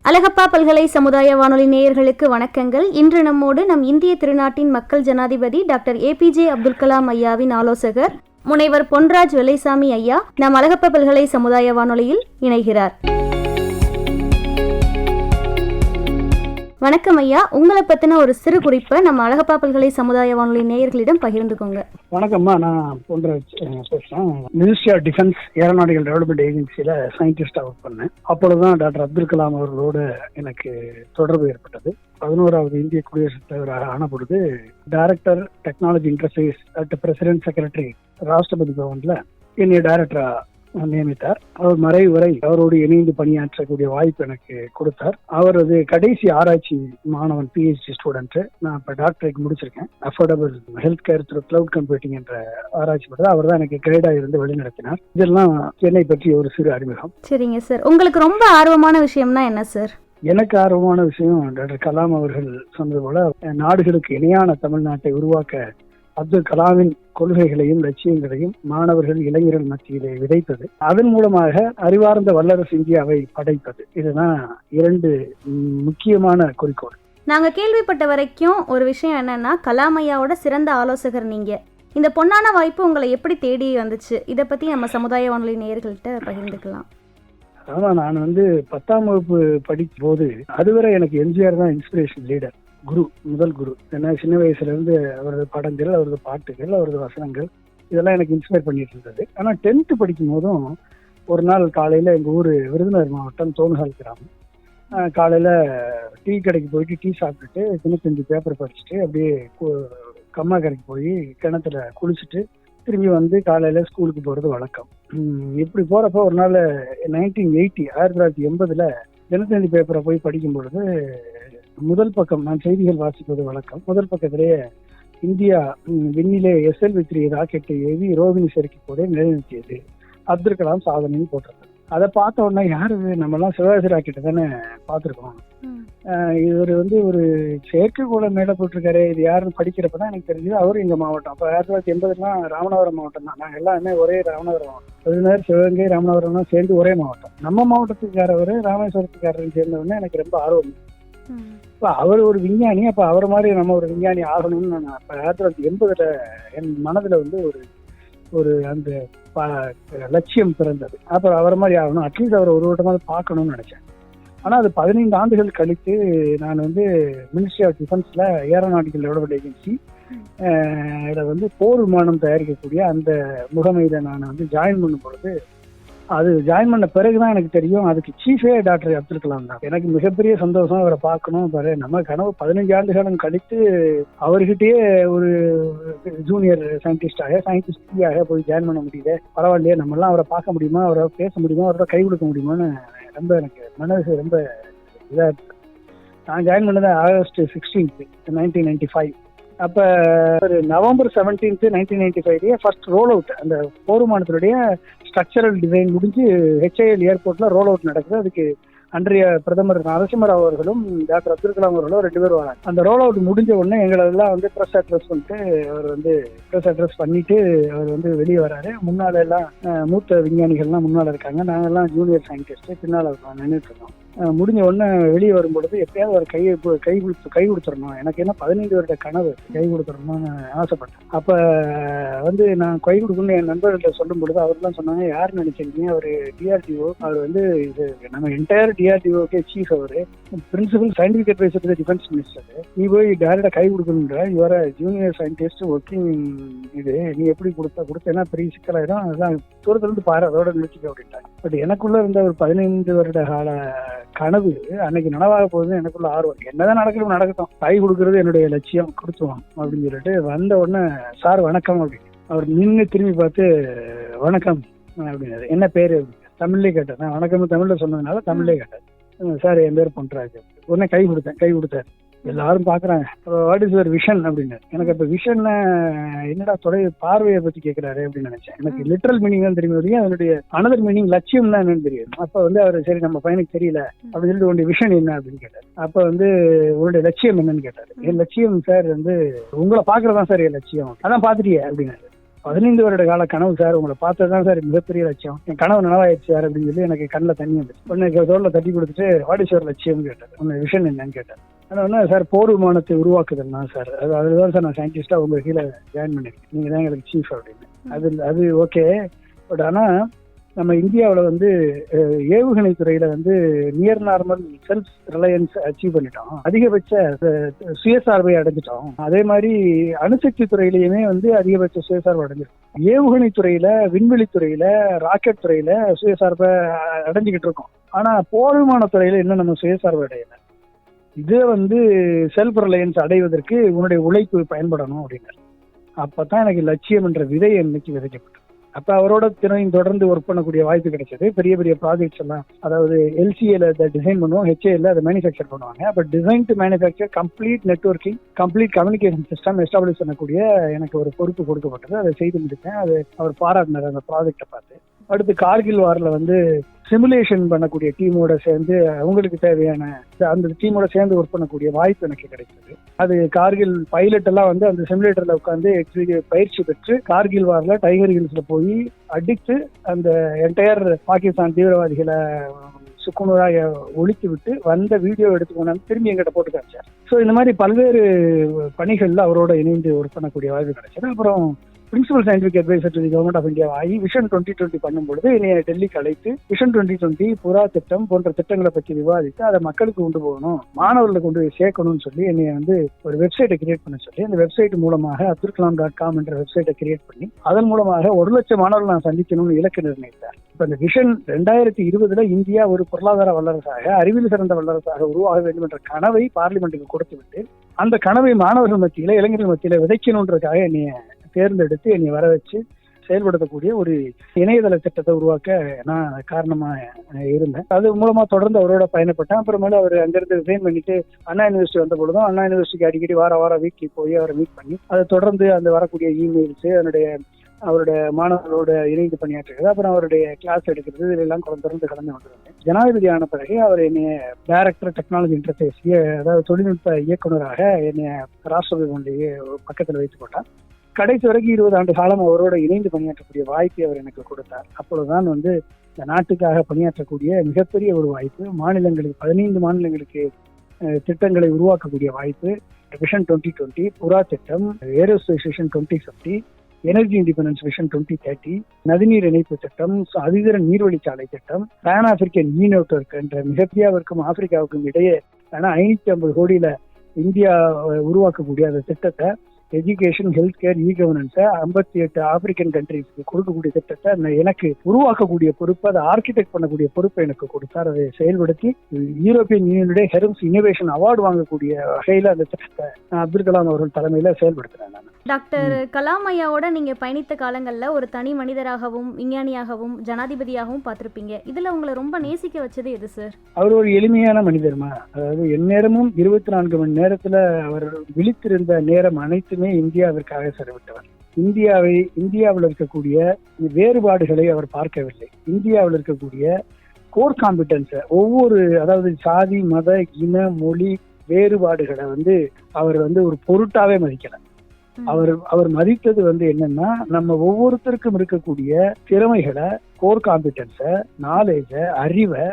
அழகப்பா பல்கலை சமுதாய வானொலி நேயர்களுக்கு வணக்கங்கள். இன்று நம்மோடு நம் இந்திய திருநாட்டின் மக்கள் ஜனாதிபதி டாக்டர் APJ அப்துல் கலாம் ஐயாவின் ஆலோசகர் முனைவர் பொன்ராஜ் வெள்ளைசாமி ஐயா நம் அழகப்பா பல்கலை சமுதாய வானொலியில் இணைகிறார். வணக்கம் ஐயா, உங்களை பத்தின ஒரு சிறு குறிப்பை நம்ம அழகப்பா பல்கலை சமுதாய வானொலி நேயர்களிடம் பகிர்ந்துக்கோங்க. வணக்கம்மா, நான் பொன்ராஜ் பேசுறேன். Ministry of defence aeronautical development ஏஜென்சியில சயின்டிஸ்டா ஒர்க் பண்ணேன். அப்பொழுதுதான் டாக்டர் அப்துல் கலாம் அவர்களோடு எனக்கு தொடர்பு ஏற்பட்டது. 11வது இந்திய குடியரசுத் தலைவராக ஆன பொழுது director technology interface at president secretary Rashtrapati பவன்ல என்னை டைரக்டரா நியமித்தார். அவர் மறைவு வரை அவரோடு இணைந்து பணியாற்றக்கூடிய வாய்ப்பு எனக்கு கொடுத்தார். அவரது கடைசி ஆராய்ச்சி மாணவன் PhD ஸ்டூடெண்ட். நான் இப்ப டாக்டரேட் முடிச்சிருக்கேன். Affordable health care through cloud computing என்ற ஆராய்ச்சி பற்றி அவர் தான் எனக்கு கைடா இருந்து வழிநடத்தினார். இதெல்லாம் சென்னை பற்றி ஒரு சிறு அறிமுகம். சரிங்க சார், உங்களுக்கு ரொம்ப ஆர்வமான விஷயம்னா என்ன சார்? எனக்கு ஆர்வமான விஷயம் டாக்டர் கலாம் அவர்கள் சொன்னது போல நாடுகளுக்கு இணையான தமிழ்நாட்டை உருவாக்க அப்துல் கலாமின் கொள்கைகளையும் லட்சியங்களையும் மாணவர்கள் இளைஞர்கள் மத்தியிலே விதைப்பது, அதன் மூலமாக அறிவார்ந்த வல்லரசு இந்தியாவை படைப்பது. இதுதான் இரண்டு முக்கியமான குறிக்கோள். நாங்க கேள்விப்பட்ட வரைக்கும் ஒரு விஷயம் என்னன்னா, கலாம் ஐயாவோட சிறந்த ஆலோசகர் நீங்க. இந்த பொன்னான வாய்ப்பு உங்களை எப்படி தேடி வந்துச்சு? இதை பத்தி நம்ம சமுதாய வானொலி நேயர்கள்ட்ட பகிர்ந்துக்கலாம். ஆமா, நான் 10ஆம் வகுப்பு படிக்கும் போது அதுவரை எனக்கு எம்ஜிஆர் தான் இன்ஸ்பிரேஷன் லீடர், குரு, முதல் குரு. ஏன்னா சின்ன வயசுல இருந்து அவரது படங்கள், அவரது பாட்டுகள், அவரது வசனங்கள் இதெல்லாம் எனக்கு இன்ஸ்பயர் பண்ணிட்டு இருந்தது. ஆனா 10th படிக்கும் போதும் ஒரு நாள் காலையில எங்க ஊரு விருதுநகர் மாவட்டம் தோணுகால் கிராமம். காலையில டீ கடைக்கு போயிட்டு டீ சாப்பிட்டுட்டு 95 பேப்பர் படிச்சுட்டு அப்படியே கம்மா கரைக்கு போய் கிணத்துல குளிச்சுட்டு திரும்பி வந்து காலையில ஸ்கூலுக்கு போறது வழக்கம். இப்படி போறப்ப ஒரு நாள் 1980 தினத்தந்தி பேப்பரை போய் படிக்கும் பொழுது முதல் பக்கம், நான் செய்திகள் வாசிப்பது வழக்கம், முதல் பக்கத்திலேயே இந்தியா விண்ணிலே SLV-3 ராக்கெட்டை ஏவி ரோகிணி செயற்கை கூட நிலைநிறுத்தியது, அப்துல் கலாம் சாதனைன்னு போட்டிருந்தது. அதை பார்த்த உடனே யாரு, நம்ம எல்லாம் சிவாஜி ராக்கெட்டை தானே பார்த்துருக்கோம், இவர் ஒரு செயற்கைக்கோளை மேல போட்டிருக்காரு, இது யாருன்னு படிக்கிறப்பதான் எனக்கு தெரிஞ்சது அவரு எங்க மாவட்டம். அப்ப 1980 ராமநாதபுரம் மாவட்டம் தான். நாங்க எல்லாமே ஒரே ராமநாதபுரம் மாவட்டம். விருதுநகர், சிவகங்கை, ராமநாதபுரம் சேர்ந்து ஒரே மாவட்டம். நம்ம மாவட்டத்துக்காரவர் ராமேஸ்வரத்துக்காரர் சேர்ந்தவொடனே எனக்கு ரொம்ப ஆர்வம். இப்ப அவர் ஒரு விஞ்ஞானி, அப்ப அவர் மாதிரி நம்ம ஒரு விஞ்ஞானி ஆகணும்னு நான் 1980 என் மனதுல ஒரு அந்த லட்சியம் பிறந்தது. அப்புறம் அவர் மாதிரி ஆகணும், அட்லீஸ்ட் அவர் ஒரு வட்டமாவது பார்க்கணும்னு நினைச்சேன். ஆனா அது 15 ஆண்டுகள் கழித்து நான் மினிஸ்ட்ரி ஆஃப் டிஃபென்ஸ்ல ஏரோநாட்டிக்கல் டெவலப்மெண்ட் ஏஜென்சி போர் விமானம் தயாரிக்கக்கூடிய அந்த முகமையில நான் ஜாயின் பண்ணும் பொழுது, அது ஜாயின் பண்ண பிறகுதான் எனக்கு தெரியும் அதுக்கு சீஃபே டாக்டர் அப்துல் கலாம் தான். எனக்கு மிகப்பெரிய சந்தோஷம், அவரை பார்க்கணும். நம்ம கனவு 15 ஆண்டு காலம் கழித்து அவர்கிட்டயே ஒரு ஜூனியர் சயின்டிஸ்டாக போய் ஜாயின் பண்ண முடியுது. பரவாயில்லையே, நம்ம எல்லாம் அவரை பார்க்க முடியுமா, அவரை பேச முடியுமா, அவரோட கை கொடுக்க முடியுமான்னு ரொம்ப எனக்கு மனது ரொம்ப இதா இருக்கு. நான் ஜாயின் பண்ணது ஆகஸ்ட் 16, 1995. அப்ப நவம்பர் 17, 1995 ஃபர்ஸ்ட் ரோல் அவுட், அந்த போர் விமானத்தினுடைய ஸ்ட்ரக்சரல் டிசைன் முடிஞ்சு HAL ஏர்போர்ட்ல ரோல் அவுட் நடக்குது. அதுக்கு அன்றைய பிரதமர் நரசிம்மராவ் அவர்களும் டாக்டர் அப்துல் கலாம் அவர்களும் 2 பேரும் வராங்க. அந்த ரோல் அவுட் முடிஞ்ச உடனே எங்களெல்லாம் ப்ரெஸ் அட்ரஸ் பண்ணிட்டு அவர் ப்ரெஸ் அட்ரஸ் பண்ணிட்டு அவர் வெளியே வராரு. முன்னால எல்லாம் மூத்த விஞ்ஞானிகள்லாம் முன்னால இருக்காங்க, நாங்கெல்லாம் ஜூனியர் சயின்டிஸ்ட் பின்னால நின்றுட்டு இருக்கோம். முடிஞ்ச உடனே வெளியே வரும் பொழுது எப்பயாவது ஒரு கை கொடுத்துடணும், எனக்கு என்ன 15 வருட கனவு, கை கொடுத்துடணும்னு ஆசைப்பட்டேன். அப்ப நான் கை கொடுக்கணும்னு என் நண்பர்கள்ட்ட சொல்லும் பொழுது அவர்லாம் சொன்னாங்க, யாருன்னு நினைச்சிருக்கீங்க, அவர் DRDO, அவர் இது நம்ம என்டையர் DRDOக்கே சீஃப், அவரு principal scientific adviser defence minister. நீ போய் டைரக்டா கை கொடுக்கணுன்ற, இவர ஜூனியர் சயின்டிஸ்ட் ஒர்க்கிங், இது நீ எப்படி கொடுத்தேன்னா பெரிய சிக்கலாயிரும், அதெல்லாம் தூரத்துல இருந்து பாரு, அதோட நிறுத்திக்க அப்படின்ட்டாங்க. பட் எனக்குள்ள இருந்த ஒரு 15 வருட கால கனவு அன்னைக்கு நனவாக போகுதுன்னு எனக்குள்ள ஆர்வம். என்னதான் நடக்கட்டும், கை கொடுக்கறது என்னுடைய லட்சியம், கொடுத்துவோம் அப்படின்னு சொல்லிட்டு வந்த உடனே, சார் வணக்கம் அப்படின்னு. அவர் நின்று திரும்பி பார்த்து வணக்கம் அப்படின்னாரு. என்ன பேரு தமிழ்லேயே கேட்டேன். நான் வணக்கம் தமிழ்ல சொன்னதுனால தமிழ்லேயே கேட்டேன். சார் என் பேர் பண்றாரு. உடனே கை கொடுத்தாரு. எல்லாரும் பாக்குறாங்க, வாட் இஸ் யுவர் விஷன் அப்படின்னு. எனக்கு அப்ப விஷன் என்னடா பார்வையை பத்தி கேட்கிறாரு அப்படின்னு நினைச்சேன். எனக்கு லிட்டரல் மீனிங் தான் தெரியும், அதனுடைய அனதர் மீனிங் லட்சியம்னா என்னன்னு தெரியும். அப்ப அவர் சரி நம்ம பையனுக்கு தெரியல அப்படின்னு சொல்லிட்டு உங்களுடைய விஷன் என்ன அப்படின்னு கேட்டாரு. அப்ப உங்களுடைய லட்சியம் என்னன்னு கேட்டாரு. என் லட்சியம் சார் உங்களை பாக்குறதா சார் என் லட்சியம். அதான் பாத்துட்டியே அப்படின்னாரு. 15 வருட கால கனவு சார், உங்களை பார்த்ததுதான் சார் மிகப்பெரிய லட்சியம், என் கனவு நனவாயிடுச்சு சார் அப்படின்னு சொல்லி எனக்கு கண்ணில் தண்ணி வந்துச்சு. உடனே தோல்ல தட்டி கொடுத்துட்டு வாட் இஸ் யுவர் லட்சியம் கேட்டார். உங்க விஷன் என்னன்னு கேட்டார். ஆனால் சார் போர் விமானத்தை உருவாக்குதல் தான் சார், அதுதான் சார் நான் சயின்டிஸ்டா உங்க கீழே ஜாயின் பண்ணிருக்கேன், நீங்க தான் எங்களுக்கு சீஃப் அப்படின்னு. அது ஓகே. பட் ஆனால் நம்ம இந்தியாவில் வந்து ஏவுகணை துறையில வந்து near normal self Reliance achieve பண்ணிட்டோம், அதிகபட்ச சுயசார்பை அடைஞ்சிட்டோம். அதே மாதிரி அணுசக்தி துறையிலையுமே வந்து அதிகபட்ச சுயசார்பு அடைஞ்சிருக்கோம். ஏவுகணை துறையில, விண்வெளி துறையில, ராக்கெட் துறையில சுயசார்பை அடைஞ்சுக்கிட்டு இருக்கோம். ஆனா போர் விமான துறையில இன்னும் நம்ம சுயசார்பு அடையல. இது வந்து செல்ஃப் ரிலையன்ஸ் அடைவதற்கு உன்னுடைய உழைப்பு பயன்படணும் அப்படின்னாரு. அப்பதான் எனக்கு லட்சியம் என்ற விதை இன்னைக்கு விதைக்கப்பட்டது. அப்ப அவரோட தொடர்ந்து ஒர்க் பண்ணக்கூடிய வாய்ப்பு கிடைச்சது. பெரிய பெரிய ப்ராஜெக்ட்ஸ் எல்லாம், அதாவது எல்சிஏல டிசைன் பண்ணுவோம், ஹெச்ஏல அதை மேனுஃபேக்சர் பண்ணுவாங்க. But design to manufacture, complete networking, complete communication system establish பண்ணக்கூடிய எனக்கு ஒரு பொறுப்பு கொடுக்கப்பட்டது. அதை செய்து முடித்தேன். அது அவர் பாராட்டினார் அந்த ப்ராஜெக்டை பார்த்து. அடுத்து கார்கில் வார்ல வந்து சிமுலேஷன் பண்ணக்கூடிய டீமோட சேர்ந்து அவங்களுக்கு தேவையான அந்த டீமோட சேர்ந்து ஒர்க் பண்ணக்கூடிய வாய்ப்பு எனக்கு கிடைச்சது. அது கார்கில் பைலட் எல்லாம் வந்து அந்த சிமுலேட்டர்ல உட்காந்து பயிற்சி பெற்று கார்கில் வார்ல டைகர் ஹில்ஸ்ல போய் அடித்து அந்த என்டையர் பாகிஸ்தான் தீவிரவாதிகளை சுக்குநூறாக ஒழித்து விட்டு வந்த வீடியோ எடுத்துக்கொண்டாந்து திரும்பி எங்கிட்ட போட்டு காமிச்சார். ஸோ இந்த மாதிரி பல்வேறு பணிகள்ல அவரோட இணைந்து ஒர்க் பண்ணக்கூடிய வாய்ப்பு கிடைச்சது. அப்புறம் principal scientific adviser to the government of India ஆகி விஷன் 2020 பண்ணும்பொழுது என்னைய டெல்லிக்கு அழைத்து விஷன் 2020 புறா திட்டம் போன்ற திட்டங்களை பற்றி விவாதித்து அதை மக்களுக்கு கொண்டு போகணும், மாணவர்களை கொண்டு போய் சேர்க்கணும்னு சொல்லி என்னைய வந்து ஒரு வெப்சைட்டை கிரியேட் பண்ண சொல்லி, அந்த வெப்சைட் மூலமாக abdulkalam.com என்ற வெப்சைட்டை கிரியேட் பண்ணி அதன் மூலமாக 1 லட்சம் மாணவர்கள் நான் சந்திக்கணும்னு இலக்கு நிர்ணயித்தார். இப்ப இந்த விஷன் 2020 இந்தியா ஒரு பொருளாதார வல்லரசாக, அறிவியல் சிறந்த வல்லரசாக உருவாக வேண்டும் என்ற கனவை பார்லிமெண்ட்டுக்கு கொடுத்து விட்டு அந்த கனவை மாணவர்கள் மத்தியில, இளைஞர்கள் மத்தியில விதைக்கணுன்றதுக்காக என்னைய தேர்ந்தெடுத்து என்னை வர வச்சு செயல்படுத்தக்கூடிய ஒரு இணையதள திட்டத்தை உருவாக்க நான் காரணமா இருந்தேன். அது மூலமா தொடர்ந்து அவரோட பயணப்பட்டேன். அப்புறமேல அவர் அங்கிருந்து ரிசைன் பண்ணிட்டு அண்ணா யூனிவர்சிட்டி வந்த பொழுதும் அண்ணா யூனிவர்சிட்டிக்கு அடிக்கடி வார வீக்லி போய் அவரை மீட் பண்ணி அதை தொடர்ந்து அந்த வரக்கூடிய இமெயில்ஸ், அவருடைய மாணவர்களோட இணைந்து பணியாற்றுகிறது, அப்புறம் அவருடைய கிளாஸ் எடுக்கிறது, இதெல்லாம் தொடர்ந்து கலந்து வந்துருந்தேன். ஜனாதிபதி ஆன பிறகு அவர் என்னைய டைரக்டர் டெக்னாலஜி இன்டர்ஃபேஸ், அதாவது தொழில்நுட்ப இயக்குநராக என்னைய ராஷ்டிரபதி பக்கத்தில் வைத்துக் கொண்டார். கடைசி வரைக்கும் 20 ஆண்டு காலம் அவரோட இணைந்து பணியாற்றக்கூடிய வாய்ப்பை அவர் எனக்கு கொடுத்தார். அப்பொழுதுதான் வந்து இந்த நாட்டுக்காக பணியாற்றக்கூடிய மிகப்பெரிய ஒரு வாய்ப்பு, மாநிலங்களுக்கு 15 மாநிலங்களுக்கு திட்டங்களை உருவாக்கக்கூடிய வாய்ப்பு, விஷன் 2020, புறா திட்டம், aerospace vision 2050, energy independence vision 2030, நதிநீர் இணைப்பு திட்டம், அதிதிறன் நீர்வழிச்சாலை திட்டம், பேன் ஆப்பிரிக்கன் நெட்வொர்க் என்ற மிகப்பெரியாவிற்கும் ஆப்பிரிக்காவுக்கும் இடையே 550 கோடியில இந்தியா உருவாக்கக்கூடிய அந்த திட்டத்தை, எஜுகேஷன், ஹெல்த் கேர், கவர்னன்ஸை 58 ஆப்பிரிக்கன் கண்ட்ரிஸ்க்கு கொடுக்கக்கூடிய திட்டத்தை எனக்கு உருவாக்கக்கூடிய பொறுப்பு, அதை ஆர்கிடெக்ட் பண்ணக்கூடிய பொறுப்பை எனக்கு கொடுத்தார். அதை செயல்படுத்தி யூரோப்பியன் யூனியனுடைய ஹெரம்ஸ் இன்னோவேஷன் அவார்டு வாங்கக்கூடிய வகையில அந்த திட்டத்தை அப்துல் கலாம் அவர்கள் தலைமையில செயல்படுத்தினேன். நான் டாக்டர் கலாம் ஐயாவோட நீங்க பயணித்த காலங்கள்ல ஒரு தனி மனிதராகவும், விஞ்ஞானியாகவும், ஜனாதிபதியாகவும் பார்த்திருப்பீங்க. இதுல உங்களை ரொம்ப நேசிக்க வச்சது எது சார்? அவர் ஒரு எளிமையான மனிதர்மா. அதாவது எந்நேரமும் 24 மணி நேரத்துல அவர் விழித்திருந்த நேரம் அனைத்துமே இந்தியாவிற்காக செலவிட்டவர். இந்தியாவில் இருக்கக்கூடிய வேறுபாடுகளை அவர் பார்க்கவில்லை. இந்தியாவில் இருக்கக்கூடிய கோர் காம்பிடன்ஸ், அதாவது சாதி, மத, இன, மொழி வேறுபாடுகளை வந்து அவர் ஒரு பொருட்டாவே மதிக்கல. அவர் மதித்தது என்னன்னா, நம்ம ஒவ்வொருத்தருக்கும் இருக்கக்கூடிய திறமைகளை, கோர் காம்பிடன்ஸ, நாலேஜ, அறிவை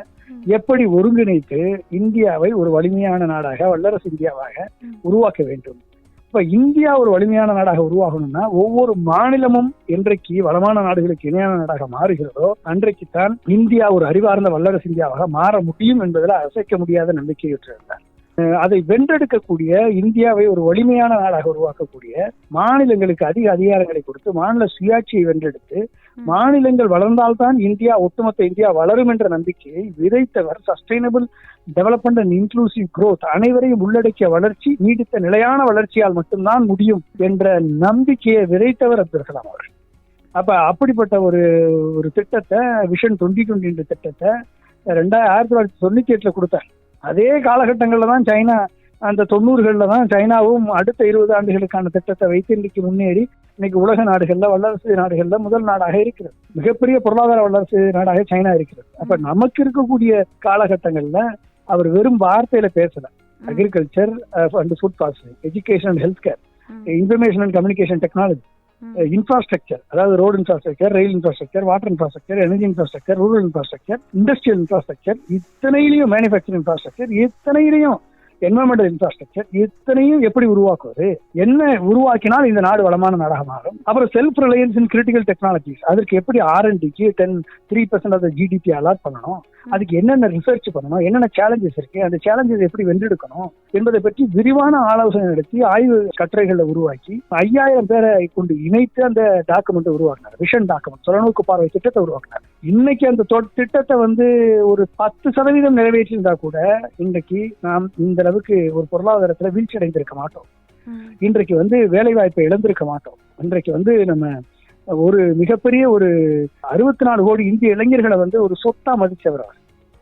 எப்படி ஒருங்கிணைத்து இந்தியாவை ஒரு வலிமையான நாடாக, வல்லரசு இந்தியாவாக உருவாக்க வேண்டும். இப்ப இந்தியா ஒரு வலிமையான நாடாக உருவாகணும்னா ஒவ்வொரு மாநிலமும் என்றைக்கு வளமான நாடுகளுக்கு இணையான நாடாக மாறுகிறதோ அன்றைக்குத்தான் இந்தியா ஒரு அறிவார்ந்த வல்லரசு இந்தியாவாக மாற முடியும் என்பதில் அசைக்க முடியாத நம்பிக்கையுற்றிருந்தார். அதை வென்றெடுக்கக்கூடிய, இந்தியாவை ஒரு வலிமையான நாடாக உருவாக்கக்கூடிய, மாநிலங்களுக்கு அதிக அதிகாரங்களை கொடுத்து மாநில சுயாட்சியை வென்றெடுத்து மாநிலங்கள் வளர்ந்தால்தான் இந்தியா, ஒட்டுமொத்த இந்தியா வளரும் என்ற நம்பிக்கையை விதைத்தவர். Sustainable development and inclusive growth, அனைவரையும் உள்ளடக்கிய வளர்ச்சி நீடித்த நிலையான வளர்ச்சியால் மட்டும்தான் முடியும் என்ற நம்பிக்கையை விதைத்தவர் அப்துல் கலாம் அவர். அப்ப அப்படிப்பட்ட ஒரு திட்டத்தை, விஷன் 2020 என்ற திட்டத்தை 1998 கொடுத்தார். அதே காலகட்டங்கள்ல தான் சைனா, அந்த 90களில் தான் சைனாவும் அடுத்த 20 ஆண்டுகளுக்கான திட்டத்தை வைத்து இன்னைக்கு முன்னேறி இன்னைக்கு உலக நாடுகள்ல, வல்லரசு நாடுகள்ல முதல் நாடாக இருக்கிறது. மிகப்பெரிய பொருளாதார வல்லரசு நாடாக சைனா இருக்கிறது. அப்ப நமக்கு இருக்கக்கூடிய காலகட்டங்கள்ல அவர் வெறும் வார்த்தையில பேசல. Agriculture and food processing, education and health care, information and communication technology, infrastructure, அதாவது road infrastructure, rail infrastructure, water infrastructure, energy infrastructure, rural infrastructure, industrial infrastructure, இத்தனையிலையும் மேனுஃபேக்சரிங் இன்ஃப்ராஸ்ட்ரக்சர், இத்தனையிலையும் என்வரன்மெண்டல் இன்ஃப்ராஸ்ட்ரக்சர், இத்தனையும் எப்படி உருவாக்குவது, என்ன உருவாக்கினால் இந்த நாடு வளமான நாடாக மாறும். அப்புறம் self reliance in critical technologies, அதற்கு எப்படி R&Dக்கு 3% ஆஃப் ஜிடிபி அலாட் பண்ணணும், அதுக்கு என்னென்ன ரிசர்ச் பண்ணணும், என்னென்ன சேலஞ்சஸ் இருக்கு, அந்த சேலஞ்சஸ் எப்படி வென்றெடுக்கணும் என்பதை பற்றி விரிவான ஆலோசனை நடத்தி ஆய்வு கட்டுரைகளை உருவாக்கி 5000 பேரை கொண்டு இணைத்து அந்த டாக்குமெண்ட் உருவாக்கினார். விஷன் டாக்குமெண்ட், தொலைநோக்கு பார்வை திட்டத்தை உருவாக்கினார். இன்னைக்கு அந்த திட்டத்தை ஒரு 10% நிறைவேற்றியிருந்தா கூட இன்றைக்கு நாம் இந்த அளவுக்கு ஒரு பொருளாதாரத்துல வீழ்ச்சி அடைந்திருக்க மாட்டோம். இன்றைக்கு வேலை வாய்ப்பை இழந்திருக்க மாட்டோம். இன்றைக்கு நம்ம ஒரு மிகப்பெரிய 64 கோடி இந்திய இளைஞர்களை ஒரு சொத்தா மதிச்சவர்.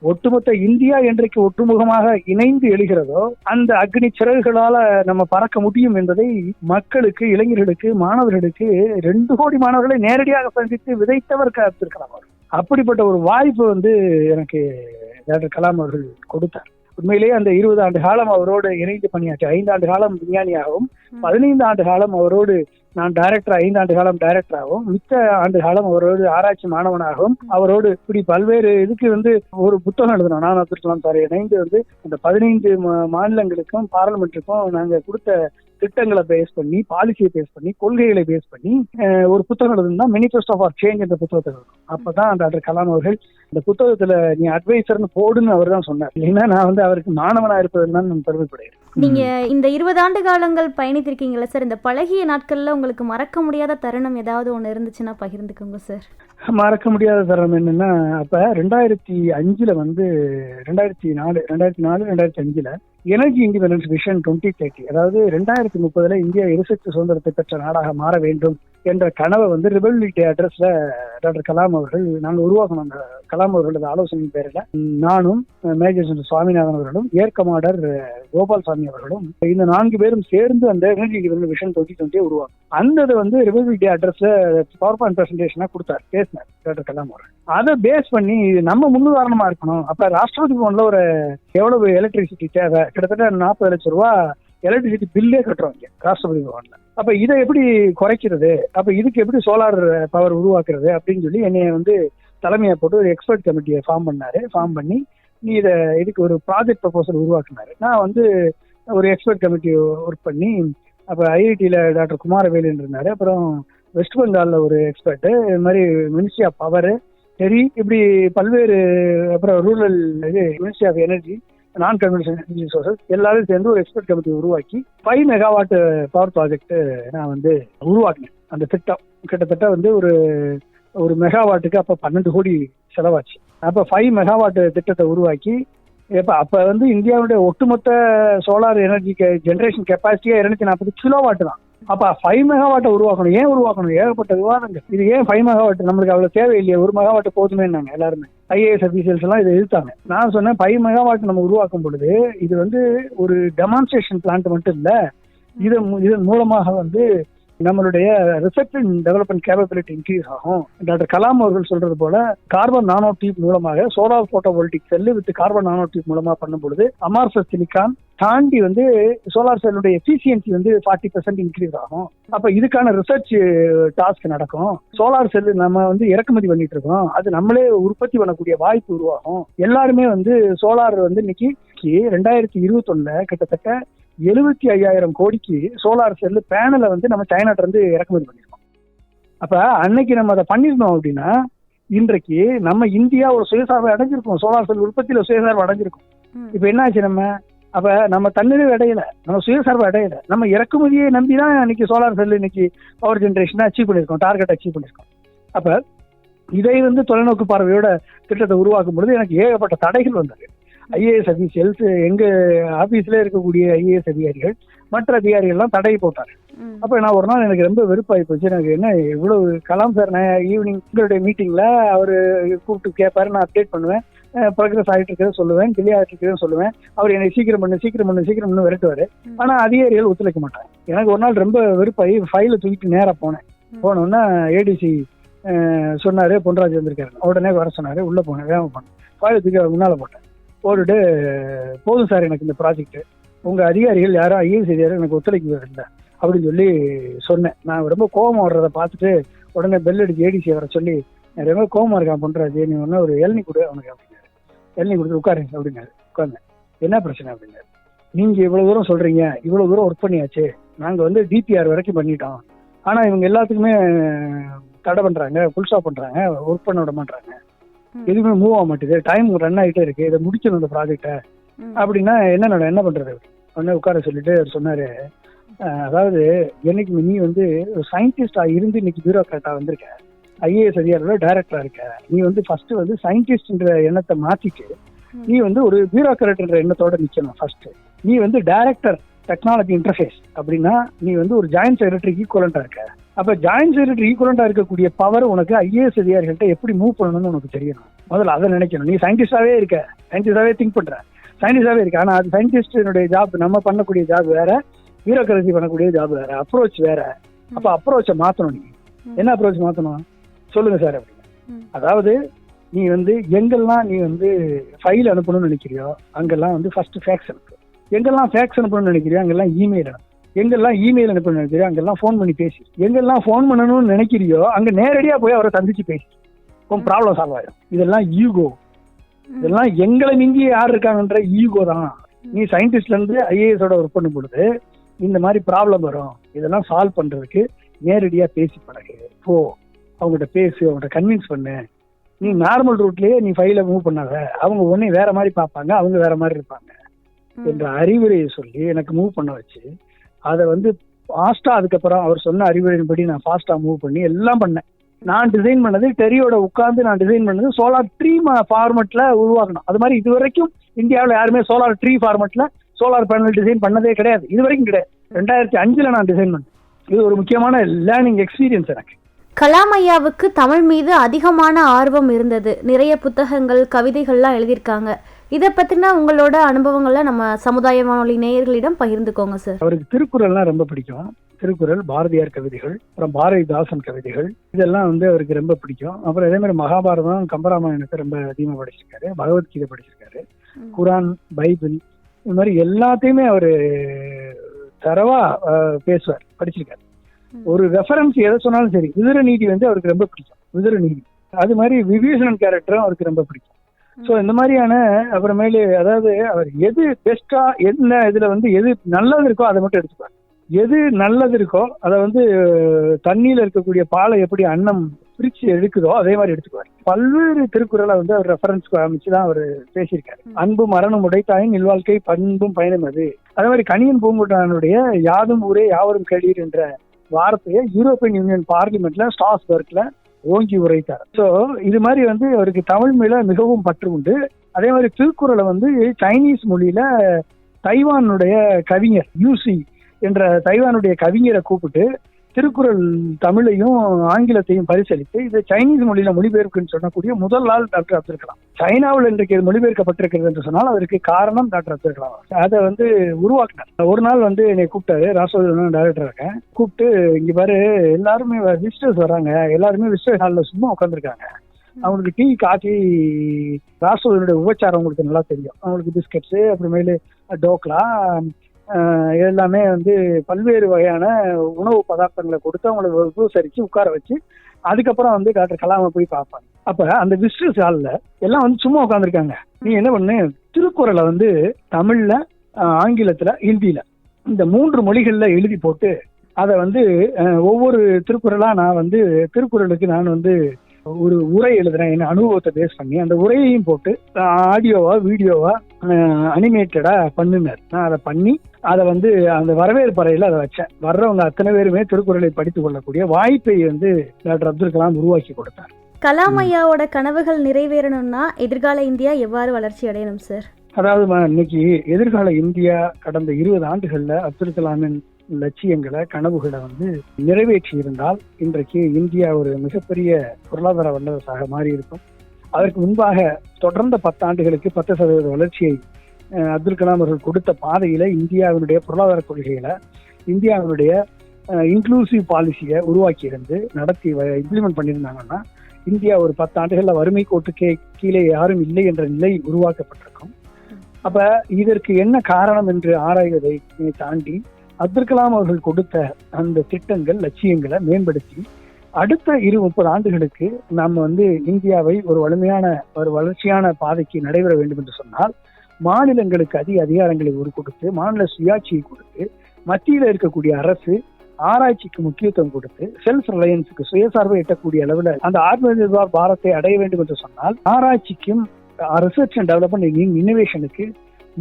ஒட்டுமொத்த இந்தியா என்றைக்கு ஒட்டுமுகமாக இணைந்து எழுகிறதோ அந்த அக்னி சிறகுகளால நம்ம பறக்க முடியும் என்பதை மக்களுக்கு, இளைஞர்களுக்கு, மாணவர்களுக்கு 2 கோடி மாணவர்களை நேரடியாக சந்தித்து விதைத்தவர் அப்துல் கலாம் அவர். அப்படிப்பட்ட ஒரு வாய்ப்பு எனக்கு டாக்டர் கலாம் அவர்கள் கொடுத்தார். உண்மையிலேயே அந்த 20 ஆண்டு காலம் அவரோடு இணைந்து பணியாற்றி, 5 ஆண்டு காலம் விஞ்ஞானியாகவும் 15 ஆண்டு காலம் அவரோடு நான் டைரக்டர், 5 ஆண்டு காலம் டைரக்டராகவும், மித்த ஆண்டு காலம் அவரோடு ஆராய்ச்சி மாணவனாகவும் அவரோடு இப்படி பல்வேறு இதுக்கு ஒரு புத்தகம் எழுதணும். நான் அப்துல் கலாம் சார் இணைந்து அந்த 15 மாநிலங்களுக்கும் பார்லிமெண்ட்டுக்கும் நாங்க கொடுத்த திட்டங்களை பேஸ் பண்ணி, பாலிசியை பேஸ் பண்ணி, கொள்கைகளை பேஸ் பண்ணி ஒரு புத்தகம் எழுதுனா மேனிஃபெஸ்டோ ஃபார் சேஞ்ச் என்ற புத்தகத்தை எழுதணும். அப்பதான் டாக்டர் கலாம் அவர்கள் இந்த புத்தகத்துல நீ அட்வைசர்னு போடுன்னு அவர் தான் சொன்னார். இல்லைன்னா நான் அவருக்கு மாணவனா இருப்பதுன்னு தான் நான் பெருமைப்படுகிறேன். நீங்க இந்த 20 ஆண்டு காலங்கள் பயணித்திருக்கீங்களா சார்? இந்த பழகிய நாட்கள்ல உங்களுக்கு மறக்க முடியாத தருணம் ஏதாவது ஒண்ணு இருந்துச்சுன்னா பகிர்ந்துக்கோங்க சார். மறக்க முடியாத தருணம் என்னன்னா, அப்ப 2005 2004 2005 எனர்ஜி இண்டிபெண்டன்ஸ் விஷன் 2030, அதாவது 2030 இந்தியா எரிசக்தி சுதந்திரத்தை பெற்ற நாடாக மாற வேண்டும் என்ற கனவை ரிபப்ளிக் டே அட்ரஸ்ல டாக்டர் கலாம் அவர்கள் நாங்கள் உருவாக்கணும். அந்த கலாம் அவர்களது ஆலோசனையின் பேரில் நானும் மேஜர் ஜெனரல் சுவாமிநாதன் அவர்களும், ஏர் கமாண்டர் கோபால்சாமி அவர்களும், இந்த 4 பேரும் சேர்ந்து அந்த எனர்ஜி இண்டிபெண்டன்ஸ் விஷன் 2020 உருவாக்கும். அந்த ரிபப்ளிக் டே அட்ரஸ்ல பவர் பாயிண்ட் பிரசன்டேஷனா கொடுத்தார், பேசினார் டாக்டர் கலாம் அவர்கள். அதை பேஸ் பண்ணி நம்ம முன்னுதாரணமா இருக்கணும். அப்ப ராஷ்டிரபதி பவன்ல எவ்வளவு எலக்ட்ரிசிட்டி தேவை, கிட்டத்தட்ட 40 லட்சம் ரூபாய் எலக்ட்ரிசிட்டி பில்லே கட்டுறோம் இங்க ராஷ்டிரபதி பவன்ல. அப்ப இதை எப்படி குறைக்கிறது, அப்ப இதுக்கு எப்படி சோலார் பவர் உருவாக்குறது அப்படின்னு சொல்லி என்னைய தலைமையை போட்டு ஒரு எக்ஸ்பர்ட் கமிட்டியை ஃபார்ம் பண்ணாரு. ஃபார்ம் பண்ணி நீ இதுக்கு ஒரு ப்ராஜெக்ட் ப்ரப்போசல் உருவாக்குனாரு. நான் ஒரு எக்ஸ்பர்ட் கமிட்டி ஒர்க் பண்ணி, அப்ப ஐஐடியில டாக்டர் குமாரவேலன் இருந்தாரு, அப்புறம் வெஸ்ட் பெங்கால்ல ஒரு எக்ஸ்பர்ட், இது மாதிரி மினிஸ்ட்ரி ஆஃப் பவர், இப்படி பல்வேறு, அப்புறம் rural ministry of energy, non conventional energy sources எல்லாரும் சேர்ந்து ஒரு எக்ஸ்பர்ட் கமிட்டி உருவாக்கி 5 மெகாவாட் பவர் ப்ராஜெக்ட் நான் உருவாக்கினேன். அந்த திட்டம் கிட்டத்தட்ட ஒரு மெகாவாட்டுக்கு அப்ப 12 கோடி செலவாச்சு. அப்ப 5 மெகாவாட் திட்டத்தை உருவாக்கி அப்ப இந்தியாவுடைய ஒட்டுமொத்த சோலார் எனர்ஜி ஜெனரேஷன் கெப்பாசிட்டியா 240 கிலோவாட் தான். அப்ப 5 மெகாவாட்டை உருவாக்கணும். ஏன் உருவாக்கணும்? ஏகப்பட்ட விவாதங்கள். இது ஏன் 5 மெகாவாட், நம்மளுக்கு அவ்வளவு தேவையில்லையே, 1 மெகாவாட் போதுமே நாங்க எல்லாருமே. IAS அபிஷியல்ஸ் எல்லாம் இதை எதிர்த்தாங்க. நான் சொன்னேன் 5 மெகாவாட் நம்ம உருவாக்கும் பொழுது இது ஒரு டெமான்ஸ்ட்ரேஷன் பிளான்ட் மட்டும் இல்ல, இதன் மூலமாக நம்மளுடைய research and development capability increase ஆகும். டாக்டர் கலாம் அவர்கள் சொல்றது போல கார்பன் நானோ டியூப் மூலமாக, solar photovoltaic cell with carbon nanotube மூலமா பண்ணும் பொழுது அமார்ஃபஸ் சிலிக்கான் தாண்டி சோலார் செல்லுடைய எஃபிஷியன்சி 40% இன்க்ரீஸ் ஆகும். அப்ப இதுக்கான ரிசர்ச் டாஸ்க் நடக்கும். சோலார் செல்லு நம்ம இறக்குமதி பண்ணிட்டு இருக்கோம், அது நம்மளே உற்பத்தி பண்ணக்கூடிய வாய்ப்பு உருவாகும். எல்லாருமே சோலார் இன்னைக்கு 2021 கிட்டத்தட்ட 75,000 கோடிக்கு சோலார் செல்லு பேனலை நம்ம சைனாட்ட இருந்து இறக்குமதி பண்ணிருக்கோம். அப்ப அன்னைக்கு நம்ம அதை பண்ணிருந்தோம் அப்படின்னா இன்றைக்கு நம்ம இந்தியா ஒரு சுயசார்பை அடைஞ்சிருக்கோம், சோலார் செல் உற்பத்தியில சுயசார்பு அடைஞ்சிருக்கும். இப்ப என்னாச்சு, நம்ம தன்னிறைவு அடையல, நம்ம சுயசார்பு அடையல, நம்ம இறக்குமதியை நம்பிதான் இன்னைக்கு சோலார் செல் இன்னைக்கு பவர் ஜெனரேஷன் அச்சீவ் பண்ணிருக்கோம், டார்கெட் அச்சீவ் பண்ணிருக்கோம். அப்ப இதை தொலைநோக்கு பார்வையோட திட்டத்தை உருவாக்கும் பொழுது எனக்கு ஏகப்பட்ட தடைகள் வந்தது. IAS அபிஷியல்ஸ், எங்க ஆபீஸ்ல இருக்கக்கூடிய IAS அதிகாரிகள், மற்ற அதிகாரிகள் எல்லாம் தடை போட்டாங்க. அப்ப நான் ஒரு நாள் எனக்கு ரொம்ப வெறுப்பாகி போச்சு. எனக்கு என்ன இவ்வளவு கலாம் சார், நான் ஈவினிங் உங்களுடைய மீட்டிங்ல அவரு கூப்பிட்டு கேட்பாரு, நான் அப்டேட் பண்ணுவேன், ப்ரோக்ரஸ் ஆகிட்டு இருக்கிறத சொல்லுவேன், டிலே ஆகிட்டு இருக்கிறத சொல்லுவேன், அவர் என்னை சீக்கிரம் பண்ணு விரட்டுவாரு. ஆனா அதிகாரிகள் ஒத்துழைக்க மாட்டாங்க. எனக்கு ஒரு நாள் ரொம்ப வெறுப்பாகி ஃபைல தூக்கிட்டு நேரா போனோன்னா ADC சொன்னாரு, பொன்ராஜ் வந்திருக்காரு, உடனே வர சொன்னாரு. உள்ள போனேன், வேகமா போனேன், ஃபைல தூக்கி முன்னால போட்டுட்டு, போதும் சார் எனக்கு இந்த ப்ராஜெக்ட், உங்க அதிகாரிகள் யாரும் IAS அதிகாரி எனக்கு ஒத்துழைக்க இல்லை, அப்படின்னு சொல்லி சொன்னேன். நான் ரொம்ப கோபம் வர்றதை பார்த்துட்டு உடனே பெல் அடிச்சு ஏடிசி வர சொல்லி, ரொம்ப கோபமா இருக்கான் பொன்ராஜ், நீ ஒன்று ஒரு இளநீ கொடு அவனுக்கு அப்படின்னாரு. இளநீ கொடுத்து உட்காரு அப்படின்னாரு. உட்கார்ந்தேன். என்ன பிரச்சனை அப்படின்னாரு. நீங்க இவ்வளவு தூரம் சொல்றீங்க, இவ்வளவு தூரம் ஒர்க் பண்ணியாச்சு, நாங்க வந்து டிபிஆர் வரைக்கும் பண்ணிட்டோம், ஆனா இவங்க எல்லாத்துக்குமே தடை பண்றாங்க, ஃபுல் ஸ்டாப் பண்றாங்க, ஒர்க் பண்ண விட மாட்டாங்க, எதுவுமே மூவ் ஆக மாட்டேது, டைம் ரன் ஆகிட்டே இருக்கு, இதை முடிக்கணும் இந்த ப்ராஜெக்டை அப்படின்னா என்ன பண்றது. உடனே உட்கார சொல்லிட்டு அவர் சொன்னாரு, அதாவது என்னைக்கு நீ வந்து சயின்டிஸ்டா இருந்து இன்னைக்கு பியூரோக்ராட்டா வந்திருக்க, ஐஏஎஸ் அதிகாரியோட டைரக்டரா இருக்க, நீ வந்து ஃபர்ஸ்ட் வந்து சயின்டிஸ்ட்ன்ற எண்ணத்தை மாத்திட்டு நீ வந்து ஒரு பியூரோக்ராட்ன்ற எண்ணத்தோட நிக்கணும். ஃபர்ஸ்ட் நீ வந்து டைரக்டர் டெக்னாலஜி இன்டர்ஃபேஸ் அப்படின்னா நீ வந்து ஒரு ஜாயின்ட் செக்ரட்டரி ஈக்குவலண்டா இருக்க. அப்ப ஜாயின்ட் செக்ரட்டரி ஈக்குவலண்டா இருக்கக்கூடிய பவர் உனக்கு ஐஏஎஸ் அதிகாரிகள்ட்ட எப்படி மூவ் பண்ணணும்னு உனக்கு தெரியணும். முதல்ல அதை நினைக்கணும். நீ சயின்டிஸ்டாவே இருக்க, சயின்டிஸ்டாவே திங்க் பண்ற, சயின்டிஸ்டாவே இருக்க, ஆனா அது சயின்டிஸ்டனுடைய ஜாப், நம்ம பண்ணக்கூடிய ஜாப் வேற, பியூரோக்ரசி பண்ணக்கூடிய ஜாப் வேற, அப்ரோச் வேற. அப்ப அப்ரோச்சை மாத்தணும். நீ என்ன அப்ரோச் மாத்தணும் சொல்லுங்க சார் அப்படின்னு. அதாவது நீ வந்து எங்கெல்லாம் நீ வந்து ஃபைல் அனுப்பணும்னு நினைக்கிறியோ அங்கெல்லாம் வந்து ஃபர்ஸ்ட் ஃபேக்ஸ் அனுப்பு. எங்கெல்லாம் ஃபேக்ஸ் அனுப்பணும்னு நினைக்கிறியோ அங்கெல்லாம் இமெயில் அனுப்பு. எங்கெல்லாம் இமெயில் அனுப்பணும்னு நினைக்கிறியோ அங்கெல்லாம் ஃபோன் பண்ணி பேசி. எங்கெல்லாம் ஃபோன் பண்ணணும்னு நினைக்கிறியோ அங்க நேரடியா போய் அவரை சந்திச்சு பேசி உன் ப்ராப்ளம் சால்வ் ஆயிடும். இதெல்லாம் ஈகோ. இதெல்லாம் எங்களை மிஞ்சி யார் இருக்காங்கன்ற ஈகோ தான். நீ சயின்டிஸ்ட்ல இருந்து ஐஏஎஸோட ஒர்க் பண்ணும் பொழுது இந்த மாதிரி ப்ராப்ளம் வரும். இதெல்லாம் சால்வ் பண்றதுக்கு நேரடியா பேசி பழகு. போ, அவங்ககிட்ட பேசு, அவங்ககிட்ட கன்வின்ஸ் பண்ணு. நீ நார்மல் ரூட்லயே நீ ஃபைலை மூவ் பண்ணாத, அவங்க ஒன்னே வேற மாதிரி பார்ப்பாங்க, அவங்க வேற மாதிரி இருப்பாங்க என்ற அறிவுரையை சொல்லி எனக்கு மூவ் பண்ண வச்சு, அதை வந்து ஃபாஸ்டா அதுக்கப்புறம் அவர் சொன்ன அறிவுரையின்படி நான் ஃபாஸ்டா மூவ் பண்ணி எல்லாம் பண்ணேன். நான் டிசைன் பண்ணது டெரியோட உட்கார்ந்து நான் டிசைன் பண்ணது சோலார் ட்ரீ ஃபார்மெட்ல உருவாக்கணும். அது மாதிரி இது வரைக்கும் இந்தியாவில் யாருமே சோலார் ட்ரீ ஃபார்மெட்ல சோலார் பேனல் டிசைன் பண்ணதே கிடையாது. இது வரைக்கும் கிடையாது. 2005 நான் டிசைன் பண்ணேன். இது ஒரு முக்கியமான லேர்னிங் எக்ஸ்பீரியன்ஸ் எனக்கு. கலாம் ஐயாவுக்கு தமிழ் மீது அதிகமான ஆர்வம் இருந்தது. நிறைய புத்தகங்கள், கவிதைகள்லாம் எழுதியிருக்காங்க. இதை பத்தின உங்களோட அனுபவங்களை நம்ம சமுதாய வானொலி நேயர்களிடம் பகிர்ந்துக்கோங்க சார். அவருக்கு திருக்குறள்லாம் ரொம்ப பிடிக்கும். திருக்குறள், பாரதியார் கவிதைகள், அப்புறம் பாரதிதாசன் கவிதைகள், இதெல்லாம் வந்து அவருக்கு ரொம்ப பிடிக்கும். அப்புறம் அதே மாதிரி மகாபாரதம், கம்பராமாயணத்தை ரொம்ப அதிகமாக படிச்சிருக்காரு. பகவத்கீதை படிச்சிருக்காரு. குரான், பைபிள், இது மாதிரி எல்லாத்தையுமே அவரு தரவா பேசுவார், படிச்சிருக்காரு. ஒரு ரெஃபரன்ஸ் எதை சொன்னாலும் சரி. விதுர நீதி வந்து அவருக்கு ரொம்ப பிடிக்கும். விதுர நீதி, அது மாதிரி விபீஷணன் கேரக்டரும் அவருக்கு ரொம்ப பிடிக்கும். ஸோ இந்த மாதிரியான அப்புறமேலு அதாவது அவர் எது பெஸ்டா என்ன இதுல வந்து எது நல்லது இருக்கோ அதை மட்டும் எடுத்துப்பார். எது நல்லது இருக்கோ அதை வந்து தண்ணியில இருக்கக்கூடிய பாலை எப்படி அன்னம் பிரிச்சு எடுக்குதோ அதே மாதிரி எடுத்துக்குவார். பல்வேறு திருக்குறளை வந்து அவர் ரெஃபரன்ஸ் அமைச்சுதான் அவர் பேசியிருக்காரு. அன்பும் மரணம் உடைத்தாயின் இல்வாழ்க்கை பண்பும் பயணம் அது. அதே மாதிரி கணியன் பூங்குன்றனுடைய யாதும் ஊரே யாவரும் கேளீர் என்ற வார்த்தையை யூரோப்பியன் யூனியன் பார்லிமெண்ட்ல ஸ்ட்ராஸ்பர்க்ல ஓங்கி உரைத்தார். ஸோ இது மாதிரி வந்து அவருக்கு தமிழ் மேல மிகவும் பற்று உண்டு. அதே மாதிரி திருக்குறளை வந்து சைனீஸ் மொழியில தைவானுடைய கவிஞர் யூசி என்ற தைவானுடைய கவிஞரை கூப்பிட்டு திருக்குறள் தமிழையும் ஆங்கிலத்தையும் பரிசளித்து இது சைனீஸ் மொழியில மொழிபெயர்ப்புன்னு சொல்லக்கூடிய முதல் ஆள் டாக்டர் அப்துல் கலாம். சைனாவில் இன்றைக்கு இது மொழிபெயர்க்கப்பட்டிருக்கிறது என்று சொன்னால் அதற்கு காரணம் டாக்டர் அப்துல் கலாம். அதை வந்து உருவாக்கினார். ஒரு நாள் வந்து என்னை கூப்பிட்டாரு, ராஷ்டிரபதி டைரக்டர் இருக்கேன், கூப்பிட்டு இங்க பாரு எல்லாருமே விசிட்டர்ஸ் வராங்க, எல்லாருமே விசிட்டர் ஹாலில் சும்மா உட்காந்துருக்காங்க, அவங்களுக்கு டீ காஃபி ராஷ்டிரபதியோட உபச்சாரம் அவங்களுக்கு நல்லா தெரியும். அவங்களுக்கு பிஸ்கட்ஸு, அப்புறமேலு டோக்லா, எல்லாமே வந்து பல்வேறு வகையான உணவு பதார்த்தங்களை கொடுத்து அவங்களை உபசரிச்சு உட்கார வச்சு அதுக்கப்புறம் வந்து டாக்டர் கலாமை போய் பார்ப்பாங்க. அப்ப அந்த விசிட்டர்ஸ் ஹாலில் எல்லாம் வந்து சும்மா உட்காந்துருக்காங்க. நீ என்ன பண்ணு, திருக்குறளை வந்து தமிழ்ல, ஆங்கிலத்துல, ஹிந்தியில இந்த 3 மொழிகள்ல எழுதி போட்டு அதை வந்து ஒவ்வொரு திருக்குறளா நான் வந்து திருக்குறளுக்கு நான் வந்து ஒரு உரை எழுதுறேன், என்ன அனுபவத்தை பேஸ் பண்ணி அந்த உரையையும் போட்டு ஆடியோவா வீடியோவா அனிமேட்டடா பண்ணுனார். நான் அதை பண்ணி அதை வந்து அந்த வரவேற்பறையில அதை வச்சேன். வர்றவங்க அத்தனை பேருமே திருக்குறளை படித்துக் கொள்ளக்கூடிய வாய்ப்பை வந்து டாக்டர் அப்துல் கலாம் உருவாக்கி கொடுத்தார். கலாம் ஐயாவோட கனவுகள் நிறைவேறணும்னா எதிர்கால இந்தியா எவ்வாறு வளர்ச்சி அடையணும் சார்? அதாவது இன்னைக்கு எதிர்கால இந்தியா கடந்த 20 ஆண்டுகள்ல அப்துல் கலாமின் லட்சியங்களை, கனவுகளை வந்து நிறைவேற்றி இருந்தால் இன்றைக்கு இந்தியா ஒரு மிகப்பெரிய பொருளாதார வல்லரசாக மாறி இருக்கும். அதற்கு முன்பாக தொடர்ந்த 10 ஆண்டுகளுக்கு 10% வளர்ச்சியை அப்துல் கலாம் அவர்கள் கொடுத்த பாதையில இந்தியாவினுடைய பொருளாதார கொள்கைகளை, இந்தியாவினுடைய இன்க்ளூசிவ் பாலிசியை உருவாக்கி இருந்து நடத்தி இம்ப்ளிமெண்ட் பண்ணியிருந்தாங்கன்னா இந்தியா ஒரு 10 ஆண்டுகள்ல வறுமை கோட்டுக்கு கீழே யாரும் இல்லை என்ற நிலை உருவாக்கப்பட்டிருக்கும். அப்ப இதற்கு என்ன காரணம் என்று ஆராய்வதை தாண்டி அப்துல் கலாம் அவர்கள் கொடுத்த அந்த திட்டங்கள், லட்சியங்களை மேம்படுத்தி அடுத்த 20-30 ஆண்டுகளுக்கு நம்ம இந்தியாவை ஒரு வலிமையான ஒரு வளர்ச்சியான பாதைக்கு நடைபெற வேண்டும் என்று சொன்னால் மாநிலங்களுக்கு அதிகாரங்களை கொடுத்து, மாநில சுயாட்சியை கொடுத்து, மத்தியில் இருக்கக்கூடிய அரசு ஆராய்ச்சிக்கு முக்கியத்துவம் கொடுத்து, செல்ஃப் ரிலையன்ஸுக்கு, சுயசார்பை எட்டக்கூடிய அளவில் அந்த ஆத்ம நிர்பார் பாரத்தை அடைய வேண்டும் என்று சொன்னால் ஆராய்ச்சிக்கும் ரிசர்ச் அண்ட் டெவலப்மெண்ட் இன்னோவேஷனுக்கு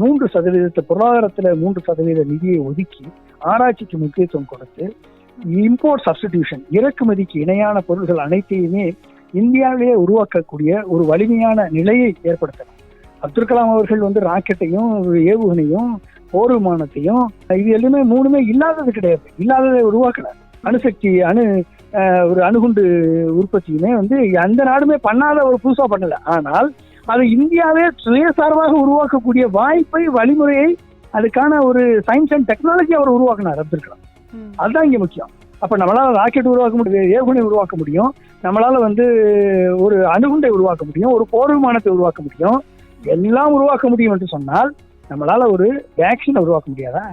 3% பொருளாதாரத்தில் 3% நிதியை ஒதுக்கி ஆராய்ச்சிக்கு முக்கியத்துவம் கொடுத்து, இம்போர்ட் சப்ஸ்டிடியூஷன், இறக்குமதிக்கு இணையான பொருள்கள் அனைத்தையுமே இந்தியாவிலேயே உருவாக்கக்கூடிய ஒரு வலிமையான நிலையை ஏற்படுத்தணும். அப்துல் கலாம் அவர்கள் ராக்கெட்டையும் ஏவுகணையும் போர் விமானத்தையும் இது எல்லாமே 3மே இல்லாதது கிடையாது, இல்லாததை உருவாக்கல. அணுசக்தி ஒரு அணுகுண்டு உற்பத்தியுமே அந்த நாடுமே பண்ணாத ஒரு புதுசா பண்ணல. ஆனால் அது இந்தியாவே சுயசார்பாக உருவாக்கக்கூடிய வாய்ப்பை, வழிமுறையை, அதுக்கான ஒரு சயின்ஸ் அண்ட் டெக்னாலஜி அவர் உருவாக்கினார் அப்துல் கலாம். அதுதான் இங்க முக்கியம். அப்ப நம்மளால ராக்கெட் உருவாக்க முடியும், ஏவுகணை உருவாக்க முடியும், நம்மளால ஒரு அணுகுண்டை உருவாக்க முடியும், ஒரு போர் விமானத்தை உருவாக்க முடியும், எல்லாம் உருவாக்க முடியும் என்று சொன்னால் நம்மளால ஒரு வேக்சினை உருவாக்க முடியாதா?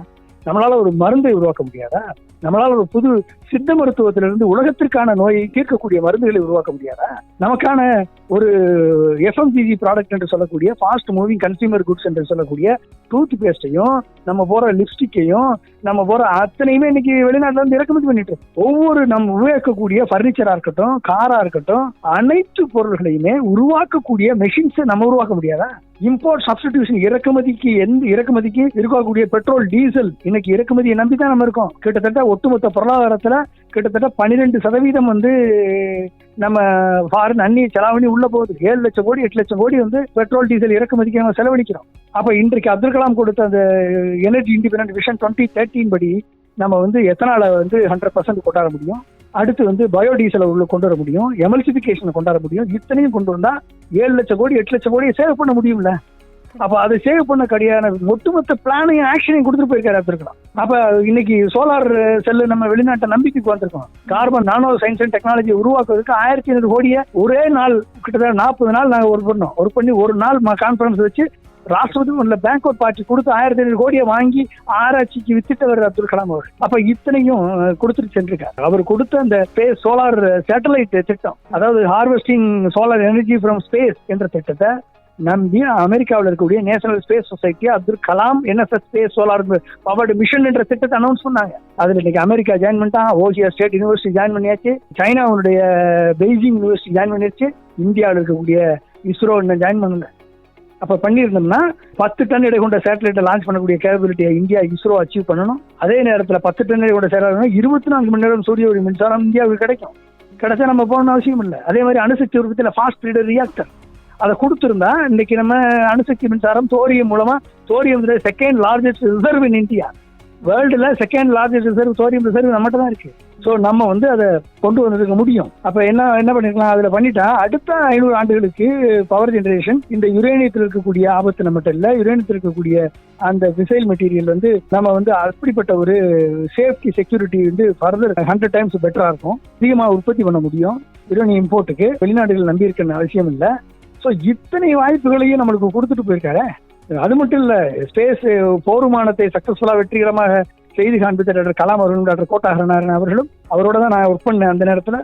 நம்மளால ஒரு மருந்தை உருவாக்க முடியாதா? நம்மளால ஒரு புது சித்த மருத்துவத்திலிருந்து உலகத்திற்கான நோயை தீர்க்கக்கூடிய மருந்துகளை உருவாக்க முடியாதா? நமக்கான ஒரு எஃப்எம்சிஜி ப்ராடக்ட் என்று சொல்லக்கூடிய ஃபாஸ்ட் மூவிங் கன்சியூமர் குட்ஸ் என்று சொல்லக்கூடிய டூத் பேஸ்டையும், நம்ம போற லிப்ஸ்டிக்கையும், நம்ம போற அத்தனையுமே இன்னைக்கு வெளிநாட்டுல இறக்குமதி பண்ணிட்டு ஒவ்வொரு நம்ம உபயோகிக்கக்கூடிய பர்னிச்சரா இருக்கட்டும், காரா இருக்கட்டும், அனைத்து பொருள்களையுமே உருவாக்கக்கூடிய மெஷின்ஸை நம்ம உருவாக்க முடியாதா? இம்போர்ட் சப்ஸ்டிடியூஷன், இறக்குமதிக்கு இருக்கக்கூடிய பெட்ரோல், டீசல் இன்னைக்கு இறக்குமதியை நம்பிதான் நம்ம இருக்கோம். கிட்டத்தட்ட ஒட்டுமொத்த பொருளாதாரத்துல கிட்டத்தட்ட 12% நம்ம ஃபாரின் அந்நிய செலாவணி உள்ள போகுது. 7 லட்சம் கோடி 8 லட்சம் கோடி பெட்ரோல் டீசல் இறக்குமதிக்கு நம்ம செலவழிக்கிறோம். அப்ப இன்றைக்கு அப்துல் கலாம் கொடுத்த அந்த எனர்ஜி இண்டிபெண்டன்ட் விஷன் 2013 படி நம்ம எத்தனால 100% கொண்டாட முடியும். அடுத்து பயோடீசலை உள்ள கொண்டு வர முடியும், எமல்சிபிகேஷனை கொண்டாட முடியும். இத்தனையும் கொண்டு வந்தா 7 லட்சம் கோடி 8 லட்சம் கோடியை சேவ் பண்ண முடியும்ல. அப்ப அதை சேவ் பண்ண கிடையான ஒட்டுமொத்த பிளானையும் ஆக்ஷனையும் கொடுத்துட்டு போயிருக்காரு அப்துல் கலாம். அப்ப இன்னைக்கு சோலார் செல்லு நம்ம வெளிநாட்டை நம்பிக்கைக்கு வந்திருக்கோம். Carbon nano science and technology உருவாக்குறதுக்கு 1500 கோடியை ஒரே நாள், கிட்டத்தட்ட 40 நாள் நாங்க ஒர்க் பண்ணி ஒரு நாள் கான்ஃபரன்ஸ் வச்சு ராஷ்டிரபதி பேங்க்வர்ட் பார்ட்டி கொடுத்து 1500 கோடியை வாங்கி ஆராய்ச்சிக்கு வித்துட்டவர் அப்துல் கலாம் அவர். அப்ப இத்தனையும் கொடுத்துட்டு சென்றிருக்காரு. அவர் கொடுத்த அந்த ஸ்பேஸ் சோலார் சேட்டலைட் திட்டம், அதாவது harvesting solar energy from space என்ற திட்டத்தை நம்பி அமெரிக்காவில் இருக்கக்கூடிய national space society Abdul Kalam NSS space solar powered mission என்ற திட்டத்தை அனௌன்ஸ் பண்ணாங்க. அதுல இன்னைக்கு அமெரிக்கா ஜாயின் பண்ணிட்டான், ஓசியா ஸ்டேட் யூனிவர்சிட்டி ஜாயின் பண்ணியாச்சு, சைனாவுடைய பெய்ஜிங் யூனிவர்சிட்டி ஜாயின் பண்ணியாச்சு, இந்தியாவில் இருக்கக்கூடிய இஸ்ரோ ஜாயின் பண்ணுங்க. அப்ப பண்ணியிருந்தோம்னா 10 டன் எடை கொண்ட சேட்டலைட்டை லான்ச் பண்ணக்கூடிய கேபபிலிட்டியை இந்தியா இஸ்ரோ அச்சீவ் பண்ணணும். அதே நேரத்தில் 10 டன் எடை கொண்ட சேட்டலைட் 24 மணி நேரம் சூரிய ஒளி மின்சாரம் இந்தியாவுக்கு கிடைக்கும். கிடைச்சா நம்ம போகணும்னு அவசியம் இல்லை. அதே மாதிரி அணுசக்தி உற்பத்தியில் ஃபாஸ்ட் பிரீடர் ரியாக்டர் அதை கொடுத்துருந்தா இன்னைக்கு நம்ம அணுசக்தி மின்சாரம் தோரியம் மூலமா, thorium second largest reserve in India, வேர்ல்டுல second largest reserve, thorium reserve நம்மகிட்ட தான் இருக்கு. ஸோ நம்ம அதை கொண்டு வந்திருக்க முடியும். அப்ப என்ன பண்ணிருக்கலாம், அதுல பண்ணிட்டா அடுத்த 500 ஆண்டுகளுக்கு பவர் ஜெனரேஷன் இந்த யுரேனியத்தில் இருக்கக்கூடிய ஆபத்து நம்மகிட்ட இல்லை. யுரேனியத்தில் இருக்கக்கூடிய அந்த மிசைல் மெட்டீரியல் நம்ம அப்படிப்பட்ட ஒரு சேஃப்டி செக்யூரிட்டி ஃபர்தர் 100 டைம்ஸ் பெட்டரா இருக்கும். அதிகமாக உற்பத்தி பண்ண முடியும். யுரேனியம் இம்போர்ட்டுக்கு வெளிநாடுகள் நம்பி இருக்க அவசியம் இல்லை. ஸோ இத்தனை வாய்ப்புகளையும் நம்மளுக்கு கொடுத்துட்டு போயிருக்காரு. அது மட்டும் இல்ல, ஸ்பேஸ் போர் விமானத்தை சக்சஸ்ஃபுல்லா வெற்றிகரமாக செய்து காண்பித்த டாக்டர் கலாம் அவர்களும் டாக்டர் கோட்டா ஹரநாராயணன் அவர்களும், அவரோட தான் நான் ஒர்க் பண்ணேன் அந்த நேரத்தில்.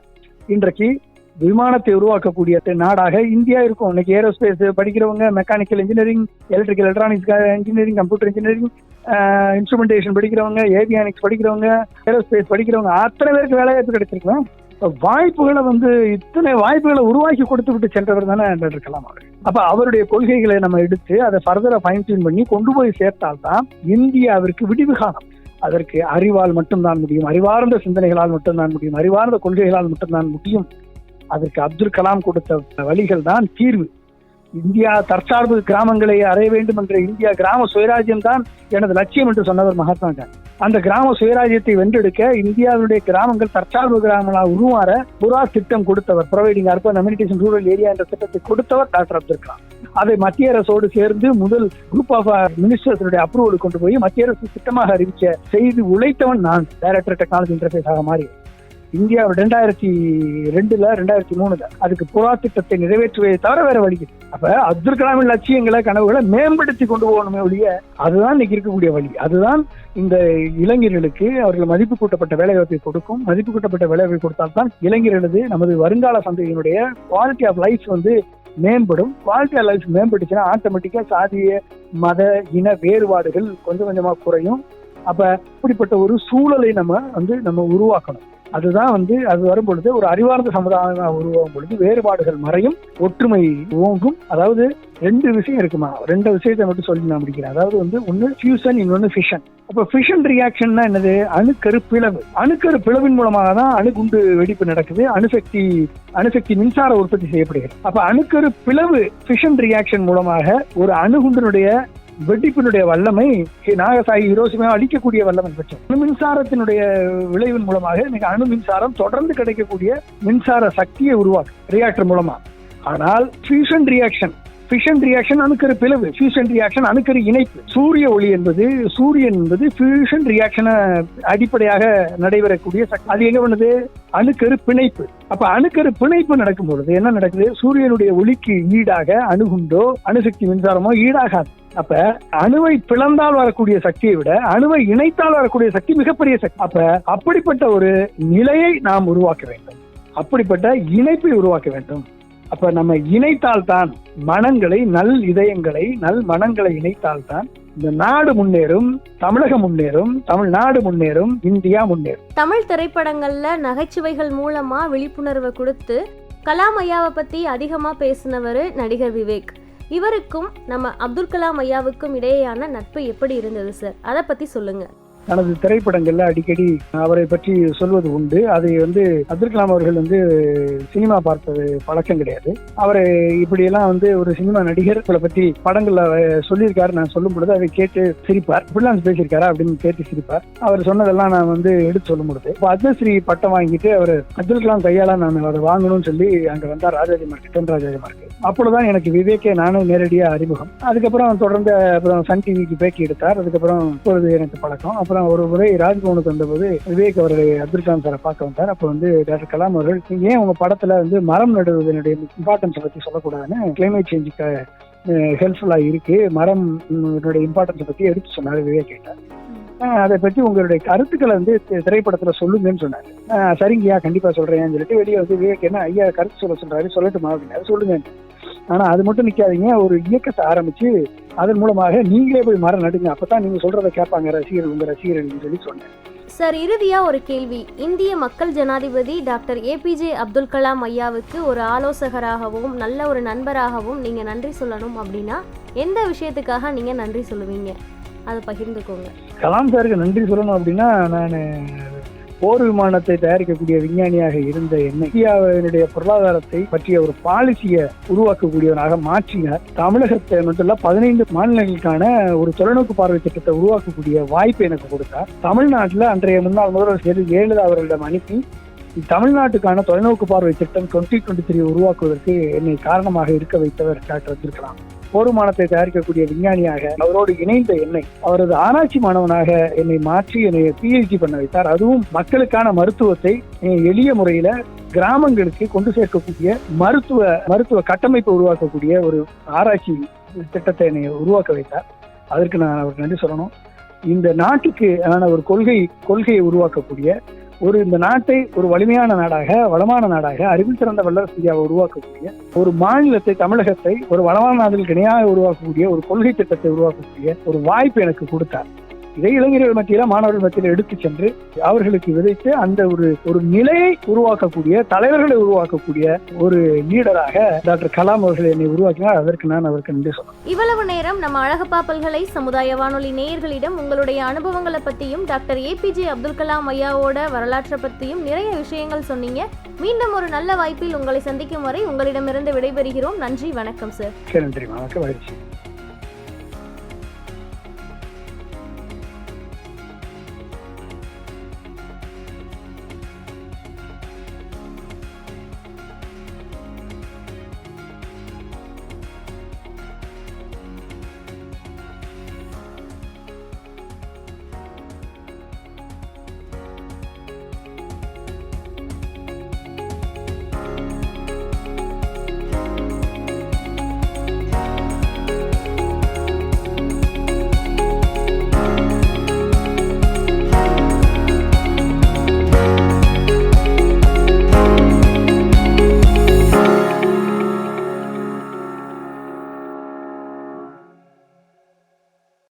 இன்றைக்கு விமானத்தை உருவாக்கக்கூடிய நாடாக இந்தியா இருக்கும். இன்னைக்கு ஏரோஸ்பேஸ் படிக்கிறவங்க, mechanical engineering, electrical electronics engineering, computer engineering, instrumentation படிக்கிறவங்க, ஏவியானிக்ஸ் படிக்கிறவங்க, ஏரோஸ்பேஸ் படிக்கிறவங்க அத்தனை பேருக்கு வேலைவாய்ப்பு கிடைச்சிருக்கலாம். வாய்ப்புகளை இத்தனை வாய்ப்புகளை உருவாக்கி கொடுத்து விட்டு சென்றவர் தானே டாக்டர் கலாம் அவர்கள். அப்ப அவருடைய கொள்கைகளை நம்ம எடுத்து அதை ஃபர்தரா ஃபைன் டியூன் பண்ணி கொண்டு போய் சேர்த்தால்தான் இந்தியாவிற்கு விடிவு காலம். அதற்கு அறிவால் மட்டும்தான் முடியும், அறிவார்ந்த சிந்தனைகளால் மட்டும்தான் முடியும், அறிவார்ந்த கொள்கைகளால் மட்டும்தான் முடியும். அதற்கு அப்துல் கலாம் கொடுத்த வழிகள் தான் தீர்வு. இந்தியா தற்சார்பு கிராமங்களை அடைய வேண்டும் என்ற இந்தியா கிராம சுயராஜ்யம் தான் எனது லட்சியம் என்று சொன்னவர் மகாத்மா காந்தி. அந்த கிராம சுயராஜ்யத்தை வென்றெடுக்க இந்தியாவுடைய கிராமங்கள் தற்சார்பு கிராமங்களாக உருமாற புரா திட்டம் கொடுத்தவர், providing urban amenities in rural area என்ற திட்டத்தை கொடுத்தவர் டாக்டர் அப்துல் கலாம். அதை மத்திய அரசோடு சேர்ந்து முதல் குரூப் ஆஃப் மினிஸ்டர்ஸுடைய அப்ரூவல் கொண்டு போய் மத்திய அரசு திட்டமாக அறிவிக்க செய்து உழைத்தவன் நான். டைரக்டர் டெக்னாலஜி இன்டர்ஃபேஸ் ஆக மாறி இந்தியா 2002 2003 அதுக்கு புறா திட்டத்தை நிறைவேற்றுவதை தவிர வேற வழி இல்லை. அப்ப அப்துல் கலாமின் லட்சியங்களை கனவுகளை மேம்படுத்தி கொண்டு போகணுமே ஒழிய அதுதான் இன்னைக்கு இருக்கக்கூடிய வழி. அதுதான் இந்த இளைஞர்களுக்கு அவர்கள் மதிப்பு கூட்டப்பட்ட வேலைவாய்ப்பை கொடுக்கும். மதிப்பு கூட்டப்பட்ட வேலைவாய்ப்பை கொடுத்தால்தான் இளைஞர்களது நமது வருங்கால சந்ததியினுடைய குவாலிட்டி ஆஃப் லைஃப் மேம்படும். குவாலிட்டி ஆஃப் லைஃப் மேம்பட்டுச்சுன்னா ஆட்டோமேட்டிக்கா சாதிய மத இன வேறுபாடுகள் கொஞ்சம் கொஞ்சமா குறையும். அப்ப இப்படிப்பட்ட ஒரு சூழலை நம்ம உருவாக்கணும். அதுதான் அது வரும் பொழுது ஒரு அறிவார்ந்த சமுதாயமா உருவாகும் பொழுது வேறுபாடுகள் மறையும், ஒற்றுமை ஓங்கும். அதாவது 2 விஷயம் இருக்குமா, 2 விஷயத்தை மட்டும் சொல்லி நான் முடிக்கிறேன். அதாவது ஒன்னு ஃபியூஷன், இன்னொன்னு ஃபிஷன். அப்ப ஃபிஷன் ரியாக்ஷன்னா என்னது? அணுக்கரு பிளவு. அணுக்கரு பிளவின் மூலமாக தான் அணுகுண்டு வெடிப்பு நடக்குது, அணுசக்தி மின்சார உற்பத்தி செய்யப்படுகிறது. அப்ப அணுக்கரு பிளவு ஃபிஷன் ரியாக்ஷன் மூலமாக ஒரு அணுகுண்டினுடைய வெடிப்பினுடைய வல்லமை நாகசாகி ஹிரோஷிமா அளிக்கக்கூடிய வல்லமை பெற்ற அணு மின்சாரத்தினுடைய விளைவின் மூலமாக இன்னைக்கு அணு மின்சாரம் தொடர்ந்து கிடைக்கக்கூடிய மின்சார சக்தியை உருவாக்கு ரியாக்டர் மூலமா. ஆனால் ஃபியூஷன் ரியாக்ஷன் அணுக்கரு பிளவு, ஃபியூஷன் ரியாக்ஷன் அணுக்கரு இணைப்பு. சூரியன் என்பது ஃபியூஷன் ரியாக்ஷனை அடிப்படையாக நடைபெறக்கூடிய சக்தி. அது எங்க பண்ணுது? அணுக்கரு பிணைப்பு. அப்ப அணுக்கரு பிணைப்பு நடக்கும் பொழுது என்ன நடக்குது? சூரியனுடைய ஒளிக்கு ஈடாக அணுகுண்டோ அணுசக்தி மின்சாரமோ ஈடாகாது. அப்ப அணுவை பிளந்தால் வரக்கூடிய சக்தியை விட அணுவை இணைத்தால் வரக்கூடிய சக்தி மிகப்பெரிய சக்தி. அப்ப அப்படிப்பட்ட ஒரு நிலையை நாம் உருவாக்க வேண்டும், அப்படிப்பட்ட இணைப்பை உருவாக்க வேண்டும். அப்ப நம்ம இணைத்தால்தான் மனங்களை, நல் இதயங்களை, நல் மனங்களை இணைத்தால்தான் இந்த நாடு முன்னேறும், தமிழகம் முன்னேறும், தமிழ்நாடு முன்னேறும், இந்தியா முன்னேறும். தமிழ் திரைப்படங்கள்ல நகைச்சுவைகள் மூலமா விழிப்புணர்வை கொடுத்து கலாம் ஐயாவை பத்தி அதிகமா பேசினவர் நடிகர் விவேக். இவருக்கும் நம்ம அப்துல் கலாம் ஐயாவுக்கும் இடையேயான நட்பு எப்படி இருந்தது சார்? அதை பத்தி சொல்லுங்க. தனது திரைப்படங்கள்ல அடிக்கடி அவரை பற்றி சொல்வது உண்டு. அதை அப்துல் கலாம் அவர்கள் சினிமா பார்த்தது பழக்கம் கிடையாது. அவரை இப்படியெல்லாம் ஒரு சினிமா நடிகர்களை பற்றி படங்கள்ல சொல்லியிருக்காரு. நான் சொல்லும் பொழுது அதை கேட்டு சிரிப்பார். இப்படிலாம் பேசியிருக்காரா அப்படின்னு கேட்டு சிரிப்பார். அவர் சொன்னதெல்லாம் நான் எடுத்து சொல்லும் பொழுது பத்மஸ்ரீ பட்டம் வாங்கிட்டு அவர் அப்துல் கலாம் கையால நான் அதை வாங்கணும்னு சொல்லி அங்க வந்தார் ராஜாஜி மார்க்கெட். அப்பொழுதுதான் எனக்கு விவேக்கே நானும் நேரடியா அறிமுகம். அதுக்கப்புறம் தொடர்ந்து அப்புறம் சன் டிவிக்கு பேட்டி எடுத்தார். அதுக்கப்புறம் இப்பொழுது எனக்கு பழக்கம். அப்புறம் ஒரு முறை ராஜ்பவனுக்கு வந்தபோது விவேக் அவர்களை அப்துல் கலாம் சாரை பார்க்க வந்தார். அப்ப டாக்டர் கலாம் அவர்கள் ஏன் உங்க படத்துல மரம் நடுவதனுடைய இம்பார்ட்டன்ஸை பத்தி சொல்லக்கூடாதுன்னு, கிளைமேட் சேஞ்சுக்கு ஹெல்ப்ஃபுல்லா இருக்கு, மரம் இம்பார்ட்டன்ஸை பத்தி எடுத்து சொன்னாரு விவேக் கிட்ட. அதை பற்றி உங்களுடைய கருத்துக்களை திரைப்படத்துல சொல்லுங்கன்னு சொன்னாரு. சரிங்கய்யா கண்டிப்பா சொல்றேன்னு சொல்லிட்டு வெளியே விவேக் என்ன ஐயா கருத்து சொல்றாரு, சொல்லட்டுமா அப்படின்னு சொல்லுங்க. ஆனா அது மட்டும் நிக்காதீங்க, ஒரு இயக்கத்தை ஆரம்பிச்சு அதன் மூலமாக நீங்களே போய் மரம் நடுங்க, அப்பதான் நீங்க சொல்றதை கேட்பாங்க உங்க ரசிகர்கள் சொல்லி சொன்னேன். சார், இறுதியா ஒரு கேள்வி. இந்திய மக்கள் ஜனாதிபதி டாக்டர் ஏபிஜே அப்துல் கலாம் ஐயாவுக்கு ஒரு ஆலோசகராகவும் நல்ல ஒரு நண்பராகவும் நீங்க நன்றி சொல்லணும் அப்படின்னா எந்த விஷயத்துக்காக நீங்க நன்றி சொல்லுவீங்க? அதை பகிர்ந்துக்கோங்க. கலாம் சாருக்கு நன்றி சொல்லணும் அப்படின்னா, நான் போர் விமானத்தை தயாரிக்கக்கூடிய விஞ்ஞானியாக இருந்த இந்தியாவினுடைய பொருளாதாரத்தை பற்றிய ஒரு பாலிசியை உருவாக்கக்கூடியவனாக மாற்றினார். தமிழகத்தை மட்டும் 15 மாநிலங்களுக்கான ஒரு தொலைநோக்கு பார்வை திட்டத்தை உருவாக்கக்கூடிய வாய்ப்பை எனக்கு கொடுத்தார். தமிழ்நாட்டில் அன்றைய முன்னாள் முதல்வர் ஜெயலலிதா அவர்களிடம் அனுப்பி தமிழ்நாட்டுக்கான தொலைநோக்கு பார்வை திட்டம் 2023 உருவாக்குவதற்கு என்னை காரணமாக இருக்க வைத்தவர் டாக்டர் அப்துல் கலாம். போர் விமானத்தை தயாரிக்கக்கூடிய விஞ்ஞானியாக அவரோடு இணைந்த என்னை, அவரது ஆராய்ச்சி மாணவனாக என்னை மாற்றி என்னை PhD பண்ண வைத்தார். அதுவும் மக்களுக்கான மருத்துவத்தை எளிய முறையில கிராமங்களுக்கு கொண்டு சேர்க்கக்கூடிய மருத்துவ கட்டமைப்பை உருவாக்கக்கூடிய ஒரு ஆராய்ச்சி திட்டத்தை என்னை உருவாக்க வைத்தார். அதற்கு நான் அவருக்கு நன்றி சொல்லணும். இந்த நாட்டுக்கு ஒரு கொள்கையை உருவாக்கக்கூடிய இந்த நாட்டை ஒரு வலிமையான நாடாக, வளமான நாடாக, அறிவில் சிறந்த வல்லரசு இந்தியாவை உருவாக்கக்கூடிய ஒரு மாநிலத்தை, தமிழகத்தை ஒரு வளமான நாடுகளுக்கு இணையாக உருவாக்கக்கூடிய ஒரு கொள்கை திட்டத்தை உருவாக்கக்கூடிய ஒரு வாய்ப்பு எனக்கு கொடுத்தார். இதை இளைஞர்கள் மத்தியில, மாணவர்கள் மத்தியில எடுத்து சென்று அவர்களுக்கு விதைத்து அந்த ஒரு நிலையை உருவாக்கக்கூடிய, தலைவர்களை உருவாக்கக்கூடிய ஒரு லீடராக டாக்டர் கலாம் அவர்கள் என்னை உருவாக்கினார். அதற்கு நான் அவருக்கு நன்றி சொல்றேன். இவ்வளவு நேரம் நம்ம அழகப்பா பல்கலை சமுதாய வானொலி நேயர்களிடம் உங்களுடைய அனுபவங்களை பத்தியும் டாக்டர் ஏபிஜே அப்துல் கலாம் ஐயாவோட வரலாற்றை பத்தியும் நிறைய விஷயங்கள் சொன்னீங்க. மீண்டும் ஒரு நல்ல வாய்ப்பில் உங்களை சந்திக்கும் வரை உங்களிடமிருந்து விடைபெறுகிறோம். நன்றி, வணக்கம் சார். நன்றி, வணக்கம்.